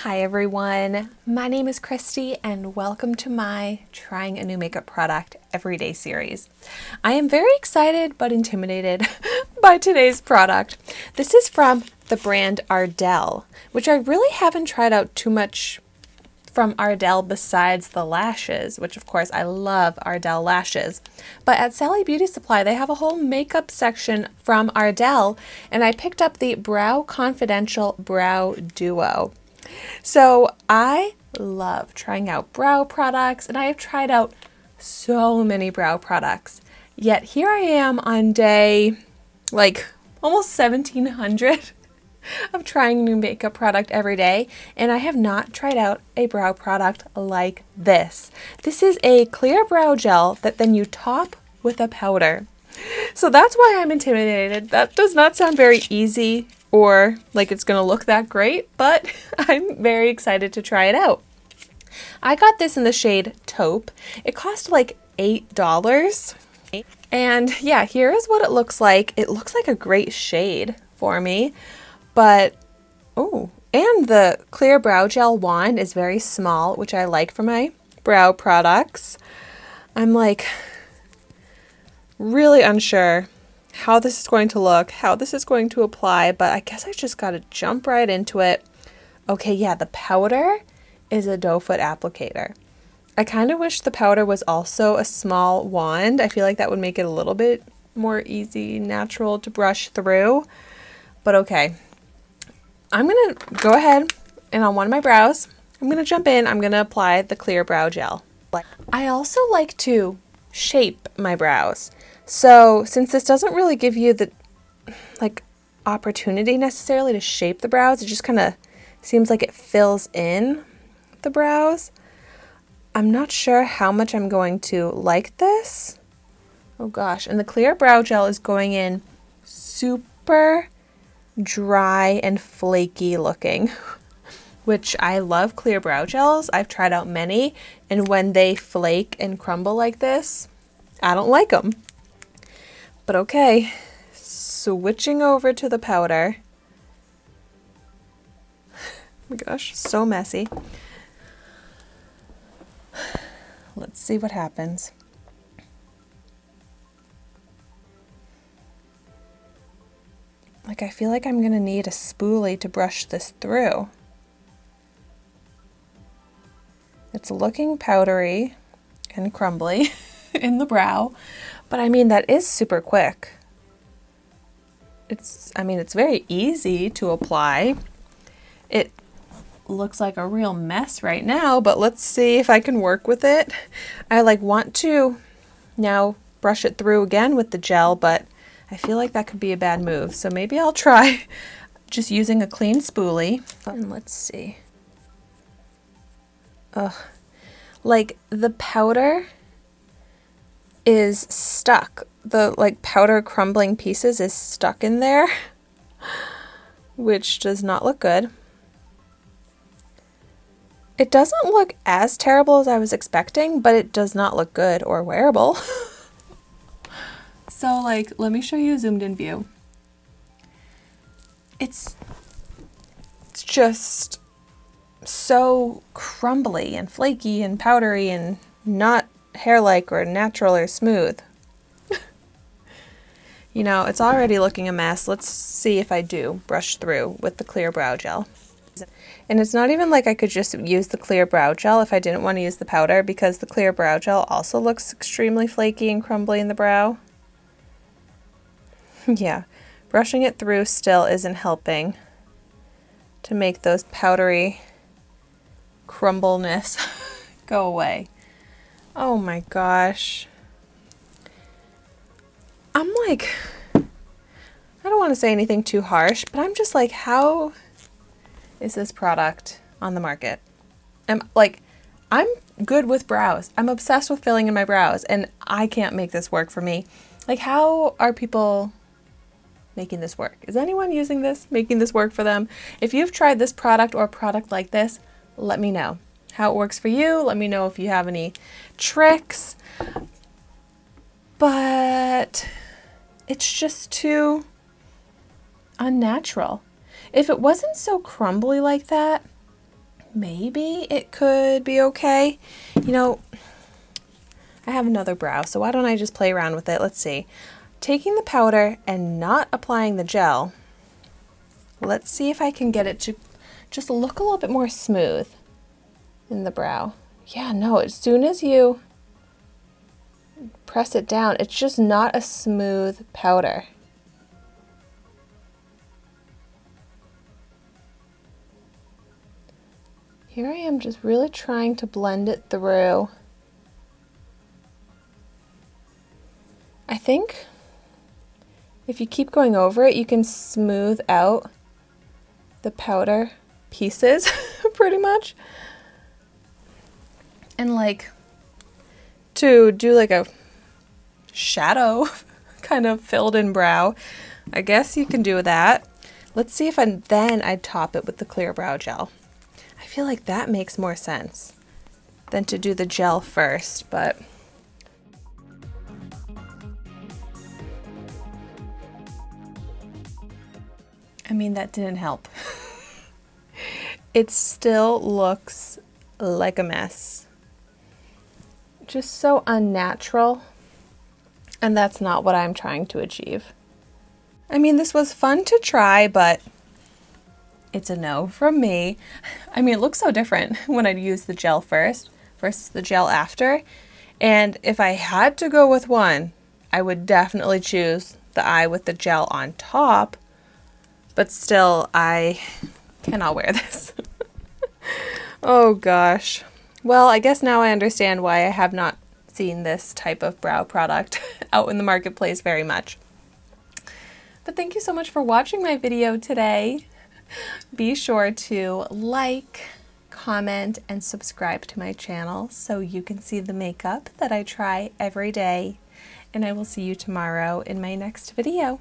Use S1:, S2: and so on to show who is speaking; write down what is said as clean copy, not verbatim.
S1: Hi everyone, my name is Christy and welcome to my Trying a New Makeup Product Everyday series. I am very excited but intimidated by today's product. This is from the brand Ardell, which I really haven't tried out too much from Ardell besides the lashes, which of course I love Ardell lashes. But at Sally Beauty Supply, they have a whole makeup section from Ardell, and I picked up the Brow Confidential Brow Duo. So I love trying out brow products, and I have tried out so many brow products. Yet here I am on day almost 1700 of trying a new makeup product every day, and I have not tried out a brow product like this. This is a clear brow gel that then you top with a powder. So that's why I'm intimidated. That does not sound very easy or like it's gonna look that great, but I'm very excited to try it out. I got this in the shade Taupe. It cost like $8. And yeah, here is what it looks like. It looks like a great shade for me, but and the clear brow gel wand is very small, which I like for my brow products. I'm like really unsure how this is going to look, how this is going to apply, but I guess I just gotta jump right into it. Okay, yeah, the powder is a doe foot applicator. I kind of wish the powder was also a small wand. I feel like that would make it a little bit more easy, natural to brush through, but okay. I'm gonna go ahead and on one of my brows, I'm gonna jump in, I'm gonna apply the clear brow gel. I also like to shape my brows. So since this doesn't really give you the opportunity necessarily to shape the brows, it just kind of seems like it fills in the brows. I'm not sure how much I'm going to like this. Oh gosh, and the clear brow gel is going in super dry and flaky looking, which I love clear brow gels. I've tried out many, and when they flake and crumble like this, I don't like them. But okay, switching over to the powder. Oh my gosh, so messy. Let's see what happens. I feel like I'm gonna need a spoolie to brush this through. It's looking powdery and crumbly in the brow, but I mean, that is super quick. It's very easy to apply. It looks like a real mess right now, but let's see if I can work with it. I want to now brush it through again with the gel, but I feel like that could be a bad move. So maybe I'll try just using a clean spoolie. And let's see. Ugh. The powder is stuck. The powder crumbling pieces is stuck in there, which does not look good. It doesn't look as terrible as I was expecting, but it does not look good or wearable. So let me show you a zoomed in view. It's just so crumbly and flaky and powdery and not hair-like or natural or smooth. You know, it's already looking a mess. Let's see if I do brush through with the clear brow gel. And it's not even like I could just use the clear brow gel if I didn't want to use the powder, because the clear brow gel also looks extremely flaky and crumbly in the brow. Yeah, brushing it through still isn't helping to make those powdery crumbleness go away. Oh my gosh. I don't want to say anything too harsh, but I'm just like, how is this product on the market? I'm good with brows. I'm obsessed with filling in my brows, and I can't make this work for me. How are people making this work? Is anyone using this, making this work for them? If you've tried this product or a product like this, let me know how it works for you. Let me know if you have any tricks. But it's just too unnatural. If it wasn't so crumbly like that, maybe it could be okay. You know, I have another brow, so why don't I just play around with it? Let's see. Taking the powder and not applying the gel, let's see if I can get it to just look a little bit more smooth in the brow. Yeah, no, as soon as you press it down, it's just not a smooth powder. Here I am just really trying to blend it through. I think if you keep going over it, you can smooth out the powder pieces pretty much. And like to do like a shadow kind of filled in brow, I guess you can do that. Let's see if then I'd top it with the clear brow gel. I feel like that makes more sense than to do the gel first, but I mean, that didn't help. It still looks like a mess. Just so unnatural, and that's not what I'm trying to achieve. I mean, this was fun to try, but it's a no from me. I mean, it looks so different when I use the gel first versus the gel after. And if I had to go with one, I would definitely choose the eye with the gel on top. But still, I cannot wear this. Oh gosh. Well, I guess now I understand why I have not seen this type of brow product out in the marketplace very much. But thank you so much for watching my video today. Be sure to like, comment, and subscribe to my channel so you can see the makeup that I try every day. And I will see you tomorrow in my next video.